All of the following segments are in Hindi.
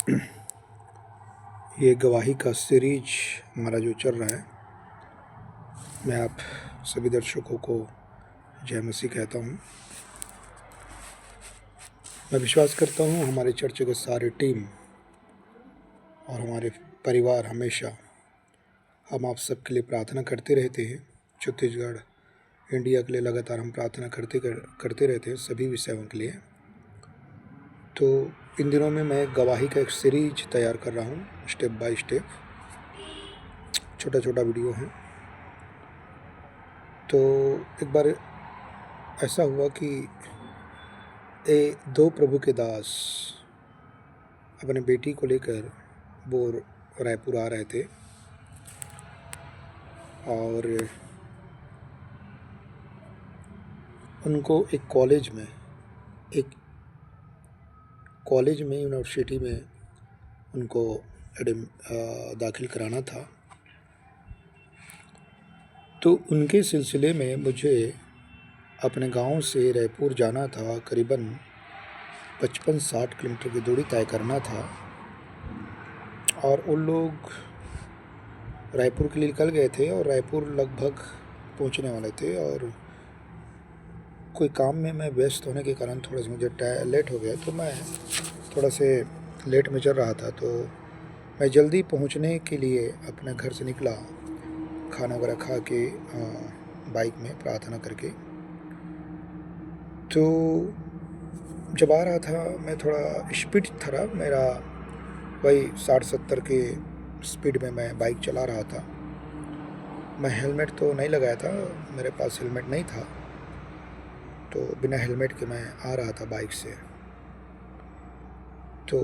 ये गवाही का सीरीज हमारा जो चल रहा है, मैं आप सभी दर्शकों को जय मसीह कहता हूँ। मैं विश्वास करता हूँ हमारे चर्च के सारे टीम और हमारे परिवार हमेशा हम आप सबके लिए प्रार्थना करते रहते हैं। छत्तीसगढ़, इंडिया के लिए लगातार हम प्रार्थना करते रहते हैं, सभी विषयों के लिए। तो इन दिनों में मैं गवाही का एक सीरीज तैयार कर रहा हूँ, स्टेप बाय स्टेप, छोटा छोटा वीडियो है। तो एक बार ऐसा हुआ कि दो प्रभु के दास अपने बेटी को लेकर वो रायपुर आ रहे थे और उनको एक कॉलेज में यूनिवर्सिटी में उनको दाखिल कराना था। तो उनके सिलसिले में मुझे अपने गांव से रायपुर जाना था। करीबन 55-60 किलोमीटर की दूरी तय करना था और उन लोग रायपुर के लिए निकल गए थे और रायपुर लगभग पहुंचने वाले थे। और कोई काम में मैं व्यस्त होने के कारण थोड़ा सा मुझे लेट हो गया, तो मैं थोड़ा से लेट में चल रहा था। तो मैं जल्दी पहुंचने के लिए अपने घर से निकला, खाना वगैरह खा के बाइक में प्रार्थना करके। तो जब आ रहा था मैं थोड़ा स्पीड था, मेरा वही 60-70 के स्पीड में मैं बाइक चला रहा था। मैं हेलमेट तो नहीं लगाया था, मेरे पास हेलमेट नहीं था, तो बिना हेलमेट के मैं आ रहा था बाइक से। तो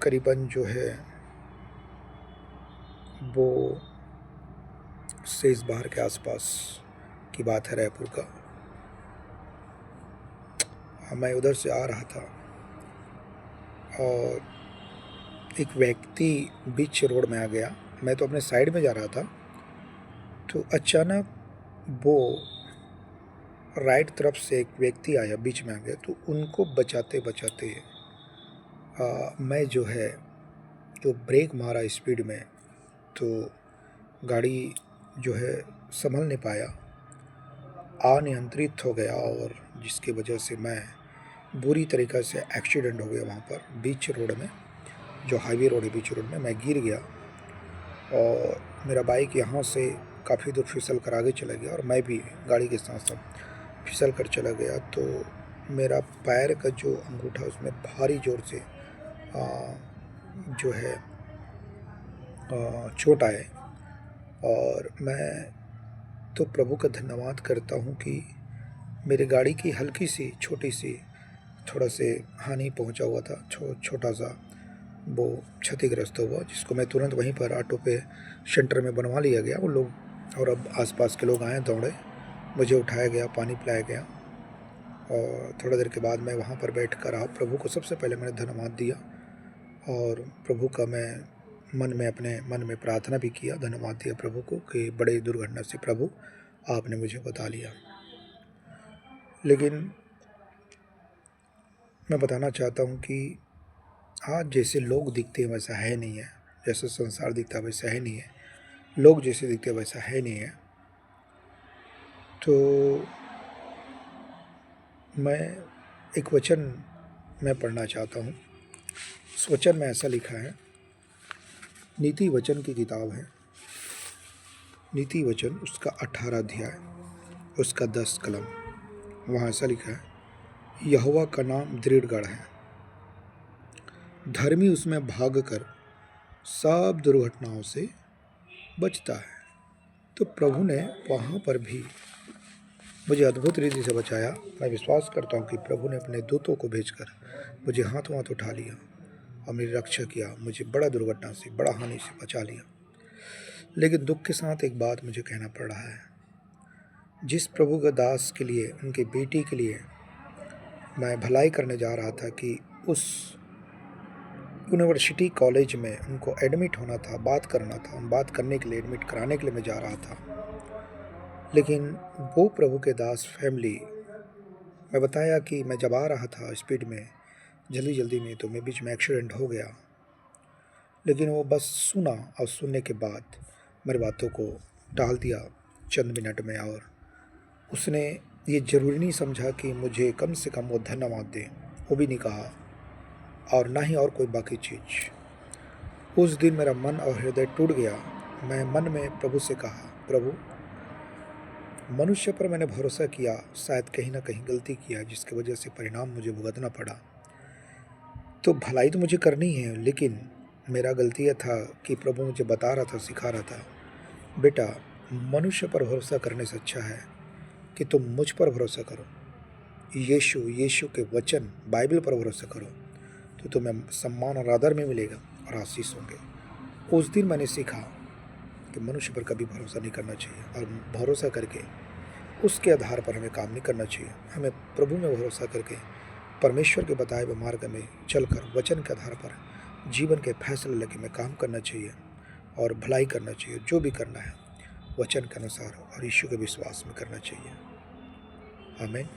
करीबन जो है वो शेष बाहर के आसपास की बात है रायपुर का। मैं उधर से आ रहा था और एक व्यक्ति बीच रोड में आ गया। मैं तो अपने साइड में जा रहा था, तो अचानक वो राइट तरफ से एक व्यक्ति आया, बीच में आ गया। तो उनको बचाते बचाते मैं जो है जो ब्रेक मारा स्पीड में, तो गाड़ी जो है संभल नहीं पाया, अनियंत्रित हो गया और जिसकी वजह से मैं बुरी तरीक़े से एक्सीडेंट हो गया। वहाँ पर बीच रोड में, जो हाईवे रोड है, बीच रोड में मैं गिर गया और मेरा बाइक यहाँ से काफ़ी दूर फिसल कर आगे चला गया और मैं भी गाड़ी के साथ साथ फिसल कर चला गया। तो मेरा पैर का जो अंगूठा उसमें भारी ज़ोर से जो है चोट आए। और मैं तो प्रभु का धन्यवाद करता हूँ कि मेरी गाड़ी की हल्की सी छोटी सी थोड़ा से हानि पहुँचा हुआ था, छोटा सा वो क्षतिग्रस्त हुआ, जिसको मैं तुरंत वहीं पर ऑटो पे सेंटर में बनवा लिया गया। वो लोग और अब आसपास के लोग आए, दौड़े, मुझे उठाया गया, पानी पिलाया गया और थोड़ा देर के बाद मैं वहाँ पर बैठ कर प्रभु को सबसे पहले मैंने धन्यवाद दिया और प्रभु का मैं अपने मन में प्रार्थना भी किया, धन्यवाद दिया प्रभु को कि बड़े दुर्घटना से प्रभु आपने मुझे बचा लिया। लेकिन मैं बताना चाहता हूँ कि आज जैसे लोग दिखते हैं वैसा है नहीं है, जैसे संसार दिखता है वैसा है नहीं है, लोग जैसे दिखते हैं वैसा है नहीं है। तो मैं एक वचन मैं पढ़ना चाहता हूँ। उस वचन में ऐसा लिखा है, नीति वचन की किताब है, नीति वचन उसका 18 अध्याय, उसका 10 कलम। वहाँ ऐसा लिखा है, यहोवा का नाम दृढ़ गढ़ है, धर्मी उसमें भागकर सब दुर्घटनाओं से बचता है। तो प्रभु ने वहाँ पर भी मुझे अद्भुत रीति से बचाया। मैं विश्वास करता हूँ कि प्रभु ने अपने दूतों को भेजकर मुझे हाथों हाथ उठा लिया और मेरी रक्षा किया, मुझे बड़ा दुर्घटना से, बड़ा हानि से बचा लिया। लेकिन दुख के साथ एक बात मुझे कहना पड़ रहा है, जिस प्रभु के दास के लिए, उनके बेटी के लिए मैं भलाई करने जा रहा था कि उस यूनिवर्सिटी कॉलेज में उनको एडमिट होना था, बात करना था, बात करने के लिए, एडमिट कराने के लिए मैं जा रहा था। लेकिन वो प्रभु के दास फैमिली, मैं बताया कि मैं जब आ रहा था स्पीड में, जल्दी जल्दी में तो मैं बीच में एक्सीडेंट हो गया, लेकिन वो बस सुना और सुनने के बाद मेरी बातों को टाल दिया चंद मिनट में, और उसने ये ज़रूरी नहीं समझा कि मुझे कम से कम वो धन्यवाद दे, वो भी नहीं कहा, और ना ही और कोई बाकी चीज़। उस दिन मेरा मन और हृदय टूट गया। मैं मन में प्रभु से कहा, प्रभु, मनुष्य पर मैंने भरोसा किया, शायद कहीं ना कहीं गलती किया जिसकी वजह से परिणाम मुझे भुगतना पड़ा। तो भलाई तो मुझे करनी है, लेकिन मेरा गलती यह था कि प्रभु मुझे बता रहा था, सिखा रहा था, बेटा, मनुष्य पर भरोसा करने से अच्छा है कि तुम मुझ पर भरोसा करो, यीशु के वचन बाइबल पर भरोसा करो, तो तुम्हें सम्मान और आदर में मिलेगा और आशीष होंगे। उस दिन मैंने सीखा कि मनुष्य पर कभी भरोसा नहीं करना चाहिए, और भरोसा करके उसके आधार पर हमें काम नहीं करना चाहिए। हमें प्रभु में भरोसा करके परमेश्वर के बताए हुए मार्ग में चलकर वचन के आधार पर जीवन के फैसले लेके हमें काम करना चाहिए और भलाई करना चाहिए। जो भी करना है वचन के अनुसार और यीशु के विश्वास में करना चाहिए। आमीन।